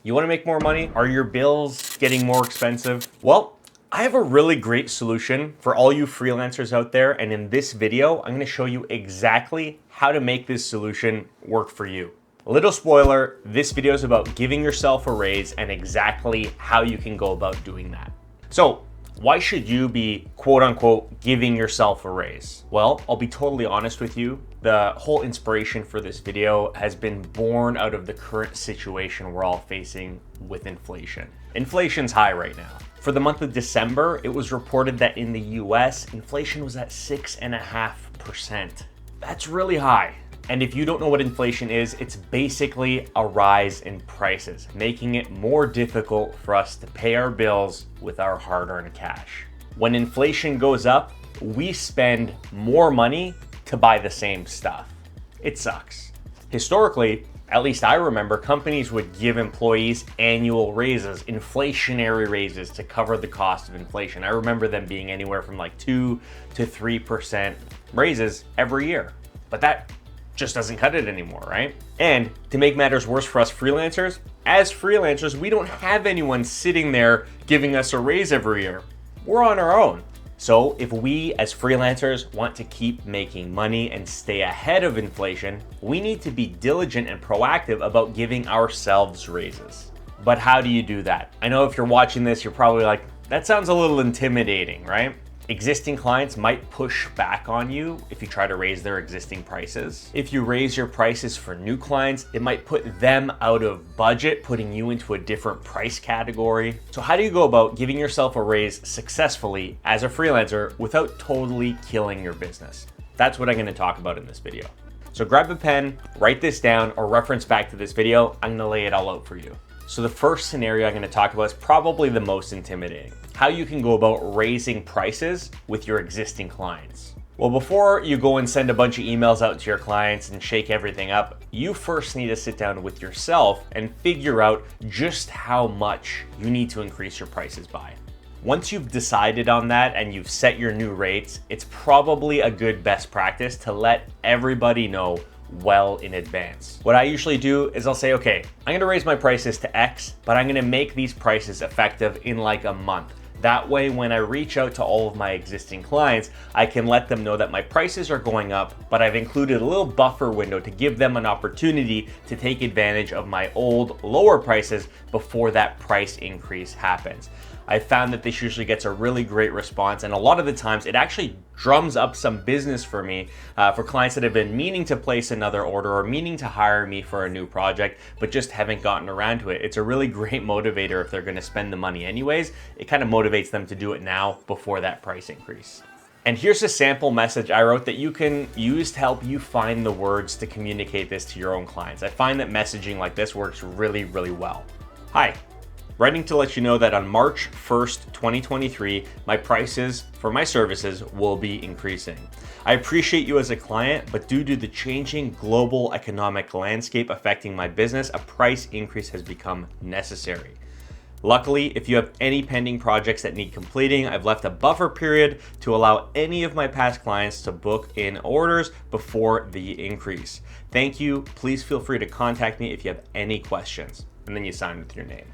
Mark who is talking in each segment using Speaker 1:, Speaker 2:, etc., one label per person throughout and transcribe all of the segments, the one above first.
Speaker 1: You want to make more money? Are your bills getting more expensive? Well, I have a really great solution for all you freelancers out there. And in this video, I'm going to show you exactly how to make this solution work for you. A little spoiler, this video is about giving yourself a raise and exactly how you can go about doing that. So why should you be quote unquote giving yourself a raise? Well, I'll be totally honest with you. The whole inspiration for this video has been born out of the current situation we're all facing with inflation. Inflation's high right now. For the month of December, it was reported that in the US, inflation was at 6.5%. That's really high. And if you don't know what inflation is, it's basically a rise in prices, making it more difficult for us to pay our bills with our hard-earned cash. When inflation goes up, we spend more money to buy the same stuff. It sucks. Historically, at least I remember, companies would give employees annual raises, inflationary raises to cover the cost of inflation. I remember them being anywhere from like 2 to 3% raises every year. But that just doesn't cut it anymore, right? And to make matters worse for us freelancers, as freelancers, we don't have anyone sitting there giving us a raise every year. We're on our own. So if we as freelancers want to keep making money and stay ahead of inflation, we need to be diligent and proactive about giving ourselves raises. But how do you do that? I know if you're watching this, you're probably like, that sounds a little intimidating, right? Existing clients might push back on you if you try to raise their existing prices. If you raise your prices for new clients, it might put them out of budget, putting you into a different price category. So how do you go about giving yourself a raise successfully as a freelancer without totally killing your business? That's what I'm going to talk about in this video. So grab a pen, write this down, or reference back to this video. I'm going to lay it all out for you. So the first scenario I'm going to talk about is probably the most intimidating. How you can go about raising prices with your existing clients. Well, before you go and send a bunch of emails out to your clients and shake everything up, you first need to sit down with yourself and figure out just how much you need to increase your prices by. Once you've decided on that and you've set your new rates, it's probably a good best practice to let everybody know well in advance. What I usually do is I'll say, okay, I'm gonna raise my prices to X, but I'm gonna make these prices effective in like a month. That way, when I reach out to all of my existing clients, I can let them know that my prices are going up, but I've included a little buffer window to give them an opportunity to take advantage of my old lower prices before that price increase happens. I found that this usually gets a really great response, and a lot of the times it actually drums up some business for me, for clients that have been meaning to place another order or meaning to hire me for a new project, but just haven't gotten around to it. It's a really great motivator if they're gonna spend the money anyways. It kind of motivates them to do it now before that price increase. And here's a sample message I wrote that you can use to help you find the words to communicate this to your own clients. I find that messaging like this works really, really well. Hi. Writing to let you know that on March 1st, 2023, my prices for my services will be increasing. I appreciate you as a client, but due to the changing global economic landscape affecting my business, a price increase has become necessary. Luckily, if you have any pending projects that need completing, I've left a buffer period to allow any of my past clients to book in orders before the increase. Thank you. Please feel free to contact me if you have any questions. And then you sign with your name.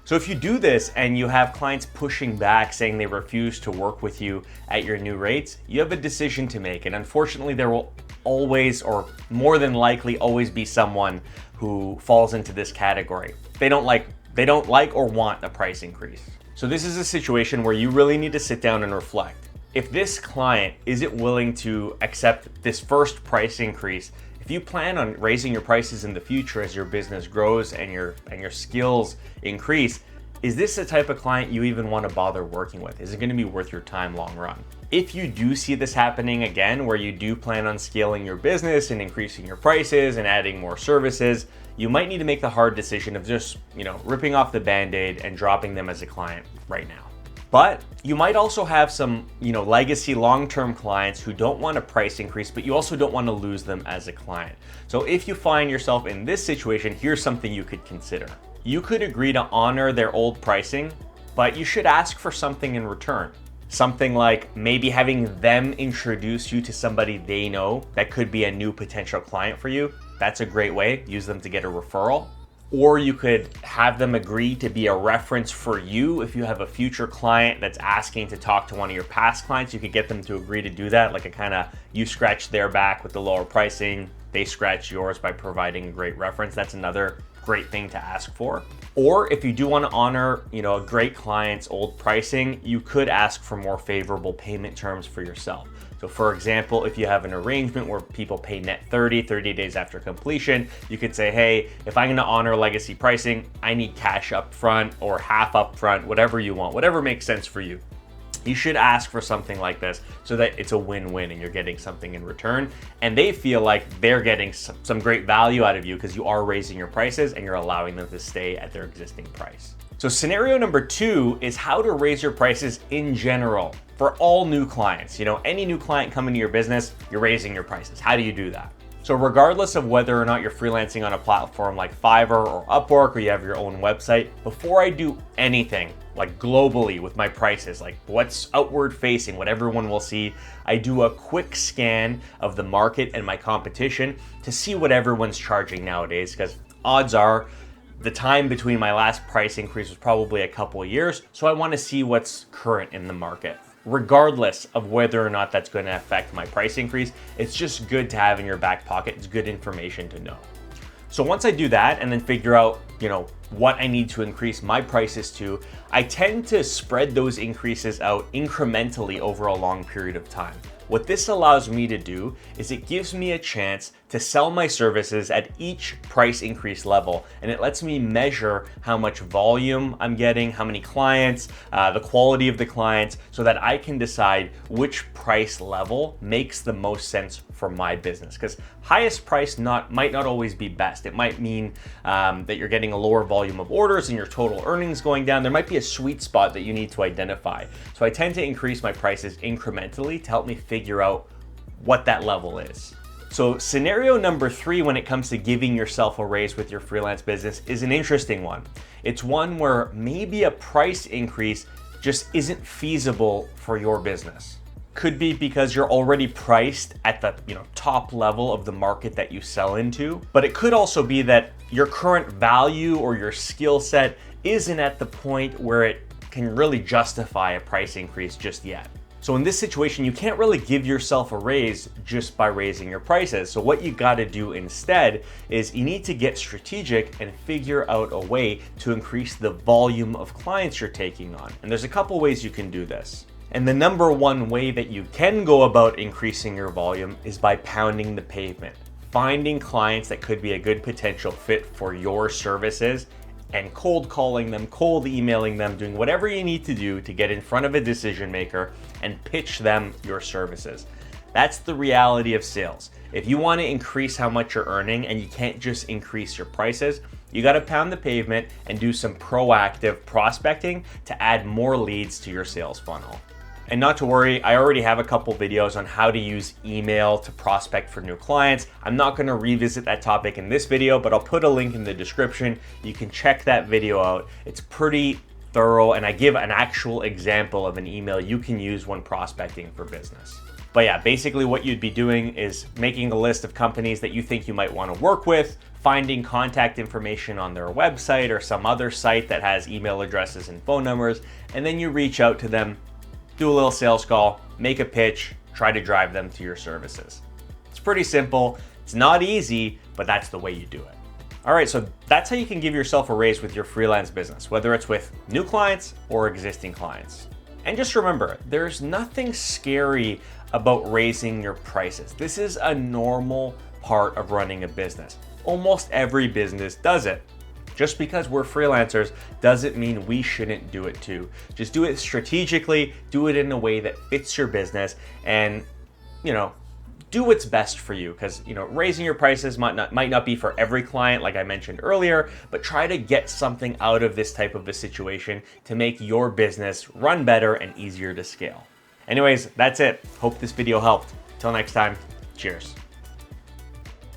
Speaker 1: So if you do this and you have clients pushing back saying they refuse to work with you at your new rates, you have a decision to make. And unfortunately, there will always, or more than likely always, be someone who falls into this category. They don't like or want a price increase. So this is a situation where you really need to sit down and reflect. If this client isn't willing to accept this first price increase, if you plan on raising your prices in the future as your business grows and your skills increase, is this the type of client you even want to bother working with? Is it going to be worth your time long run? If you do see this happening again, where you do plan on scaling your business and increasing your prices and adding more services, you might need to make the hard decision of just, ripping off the Band-Aid and dropping them as a client right now. But you might also have some, legacy long-term clients who don't want a price increase, but you also don't want to lose them as a client. So if you find yourself in this situation, here's something you could consider. You could agree to honor their old pricing, but you should ask for something in return. Something like maybe having them introduce you to somebody they know that could be a new potential client for you. That's a great way. Use them to get a referral. or you could have them agree to be a reference for you. If you have a future client that's asking to talk to one of your past clients, you could get them to agree to do that. Like a kind of, you scratch their back with the lower pricing, they scratch yours by providing a great reference. That's another great thing to ask for. Or if you do want to honor, a great client's old pricing, you could ask for more favorable payment terms for yourself. So for example, if you have an arrangement where people pay net 30 days after completion, you could say, hey, if I'm gonna honor legacy pricing, I need cash up front or half up front, whatever you want, whatever makes sense for you. You should ask for something like this so that it's a win-win and you're getting something in return. And they feel like they're getting some great value out of you because you are raising your prices and you're allowing them to stay at their existing price. So scenario number 2 is how to raise your prices in general for all new clients. Any new client coming to your business, you're raising your prices. How do you do that? So regardless of whether or not you're freelancing on a platform like Fiverr or Upwork, or you have your own website, before I do anything, like globally with my prices, like what's outward facing, what everyone will see, I do a quick scan of the market and my competition to see what everyone's charging nowadays, because odds are the time between my last price increase was probably a couple of years, so I want to see what's current in the market. Regardless of whether or not that's going to affect my price increase, it's just good to have in your back pocket. It's good information to know. So once I do that and then figure out, what I need to increase my prices to, I tend to spread those increases out incrementally over a long period of time. What this allows me to do is it gives me a chance to sell my services at each price increase level, and it lets me measure how much volume I'm getting, how many clients, the quality of the clients, so that I can decide which price level makes the most sense for my business. Because highest price might not always be best. It might mean that you're getting a lower volume of orders and your total earnings going down. There might be a sweet spot that you need to identify. So I tend to increase my prices incrementally to help me figure out what that level is. So scenario number 3 when it comes to giving yourself a raise with your freelance business is an interesting one. It's one where maybe a price increase just isn't feasible for your business. Could be because you're already priced at the top level of the market that you sell into, but it could also be that your current value or your skill set isn't at the point where it can really justify a price increase just yet. So in this situation, you can't really give yourself a raise just by raising your prices. So what you got to do instead is you need to get strategic and figure out a way to increase the volume of clients you're taking on. And there's a couple ways you can do this. And the number one way that you can go about increasing your volume is by pounding the pavement, finding clients that could be a good potential fit for your services and cold calling them, cold emailing them, doing whatever you need to do to get in front of a decision maker and pitch them your services. That's the reality of sales. If you want to increase how much you're earning and you can't just increase your prices, you got to pound the pavement and do some proactive prospecting to add more leads to your sales funnel. And not to worry, I already have a couple videos on how to use email to prospect for new clients. I'm not going to revisit that topic in this video, but I'll put a link in the description. You can check that video out. It's pretty thorough, and I give an actual example of an email you can use when prospecting for business. But yeah, basically what you'd be doing is making a list of companies that you think you might want to work with, finding contact information on their website or some other site that has email addresses and phone numbers, and then you reach out to them, do a little sales call, make a pitch, try to drive them to your services. It's pretty simple. It's not easy, but that's the way you do it. All right, so that's how you can give yourself a raise with your freelance business, whether it's with new clients or existing clients. And just remember, there's nothing scary about raising your prices. This is a normal part of running a business. Almost every business does it. Just because we're freelancers doesn't mean we shouldn't do it too. Just do it strategically, do it in a way that fits your business, and do what's best for you. Because raising your prices might not be for every client, like I mentioned earlier, but try to get something out of this type of a situation to make your business run better and easier to scale. Anyways, that's it. Hope this video helped. Till next time, cheers.